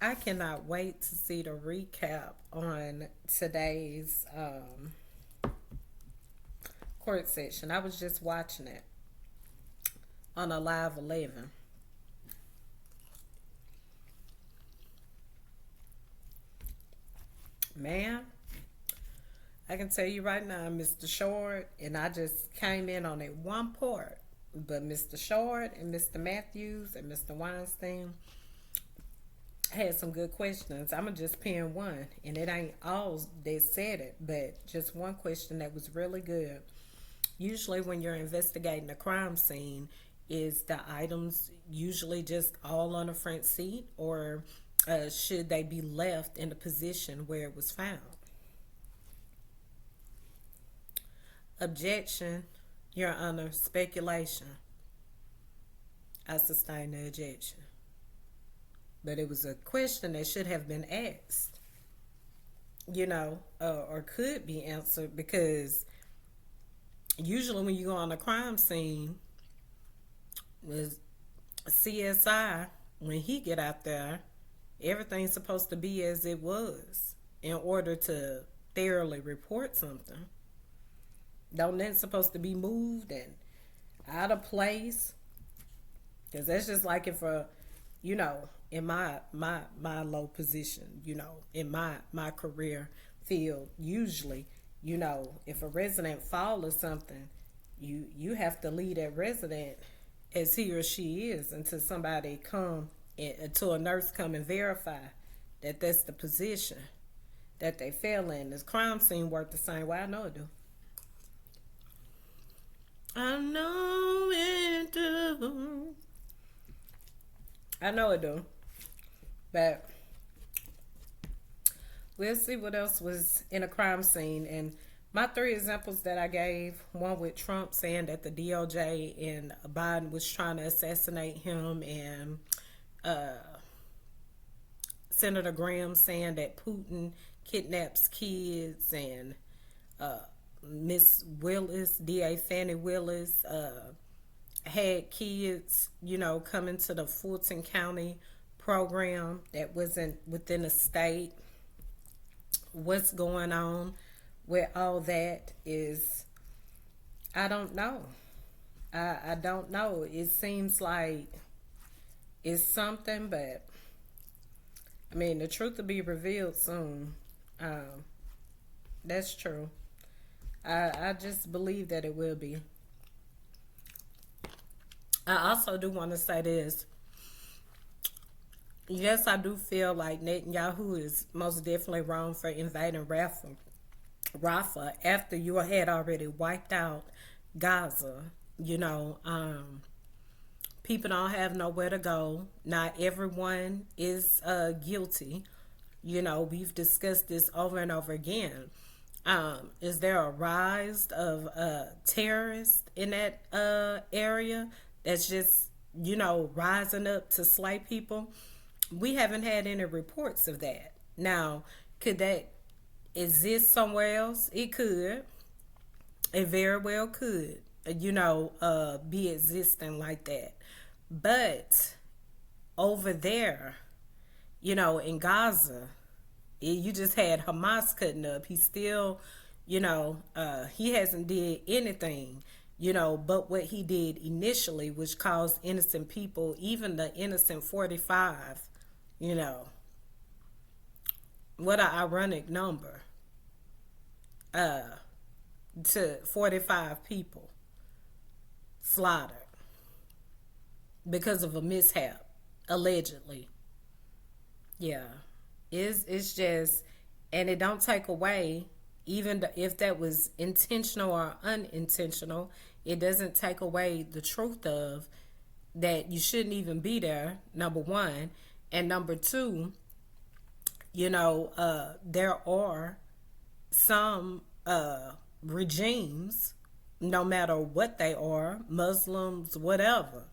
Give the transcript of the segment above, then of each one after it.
I cannot wait to see the recap on today's court session. I was just watching it on a live 11. Man, I can tell you right now, Mr. Short, and I just came in on it one part, but Mr. Short and Mr. Matthews and Mr. Weinstein had some good questions. I'm gonna just pin one, and it ain't all they said it, but just one question that was really good. Usually, when you're investigating a crime scene, is the items usually just all on the front seat, or should they be left in the position where it was found? Objection, Your Honor, speculation. I sustain the objection. But it was a question that should have been asked, or could be answered, because usually when you go on a crime scene with CSI, when he get out there, everything's supposed to be as it was in order to thoroughly report something. Don't that supposed to be moved and out of place? Because that's just like if in my low position, in my career field, usually, if a resident fall or something, you have to leave that resident as he or she is until somebody come, until a nurse come and verify that that's the position that they fell in. This crime scene work the same way. I know it do. I know it do. I know it do. But we'll see what else was in a crime scene. And my three examples that I gave, one with Trump saying that the DOJ and Biden was trying to assassinate him, and Senator Graham saying that Putin kidnaps kids, and Miss Willis, DA Fannie Willis, had kids, coming to the Fulton County program that wasn't within the state. What's going on with all that is, I don't know. I don't know. It seems like it's something, but I mean, the truth will be revealed soon. That's true. I just believe that it will be. I also do want to say this. Yes, I do feel like Netanyahu is most definitely wrong for invading Rafah after you had already wiped out Gaza. People don't have nowhere to go. Not everyone is guilty. We've discussed this over and over again. Is there a rise of terrorists in that area that's just, rising up to slay people? We haven't had any reports of that. Now, could that exist somewhere else? It could. It very well could, be existing like that. But over there, in Gaza, you just had Hamas cutting up. He still, he hasn't did anything, but what he did initially, which caused innocent people, even the innocent 45, what an ironic number, to 45 people slaughtered because of a mishap, allegedly. Yeah. It's just, and it don't take away, even if that was intentional or unintentional, it doesn't take away the truth of that you shouldn't even be there, number one. And number two, there are some regimes, no matter what they are, Muslims, whatever,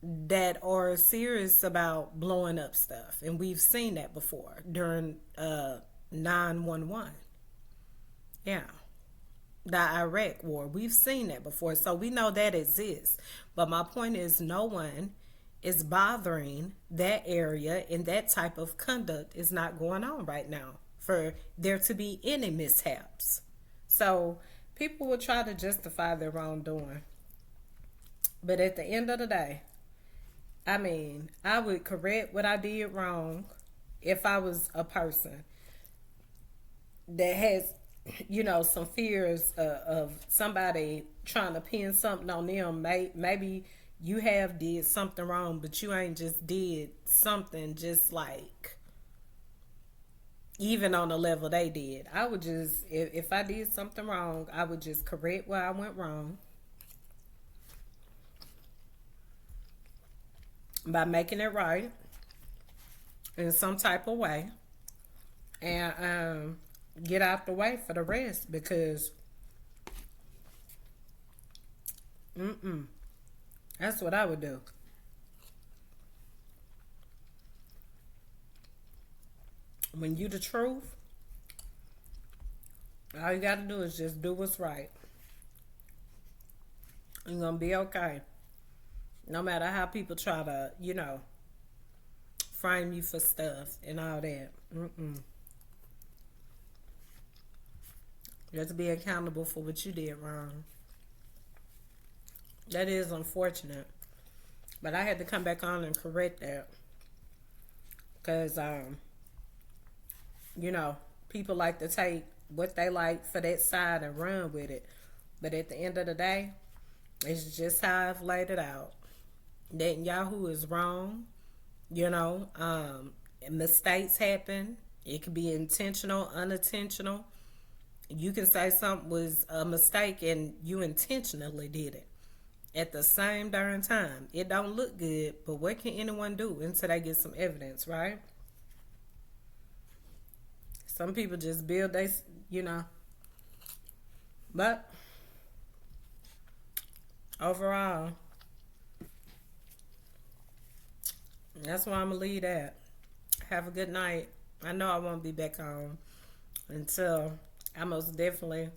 that are serious about blowing up stuff. And we've seen that before during 9/11. Yeah. The Iraq war. We've seen that before. So we know that exists. But my point is, no one is bothering that area, and that type of conduct is not going on right now for there to be any mishaps. So people will try to justify their wrongdoing. But at the end of the day, I mean, I would correct what I did wrong if I was a person that has, some fears of somebody trying to pin something on them. Maybe you have did something wrong, but you ain't just did something just like even on the level they did. I would just, if I did something wrong, I would just correct where I went wrong by making it right in some type of way, and get out the way for the rest, because that's what I would do. When you the truth, all you got to do is just do what's right. You're gonna be okay, no matter how people try to, frame you for stuff and all that. You have to be accountable for what you did wrong. That is unfortunate, but I had to come back on and correct that, because people like to take what they like for that side and run with it. But at the end of the day, it's just how I've laid it out. Netanyahu is wrong. Mistakes happen. It could be intentional, unintentional. You can say something was a mistake and you intentionally did it. At the same darn time, it don't look good, but what can anyone do until they get some evidence, right? Some people just build you know. But overall, that's why I'm gonna leave that. Have a good night. I know I won't be back on until I most definitely.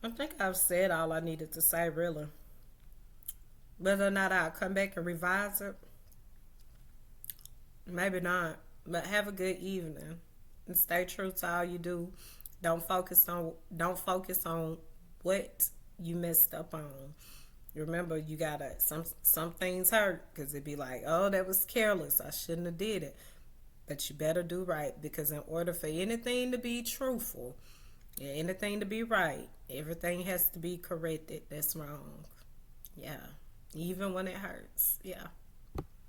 I think I've said all I needed to say, really. Whether or not I'll come back and revise it, maybe not. But have a good evening and stay true to all you do. Don't focus on what you messed up on. Remember, you gotta some things hurt because it'd be like, oh, that was careless. I shouldn't have did it. But you better do right, because in order for anything to be truthful, and anything to be right, everything has to be corrected that's wrong. Yeah. Even when it hurts. Yeah.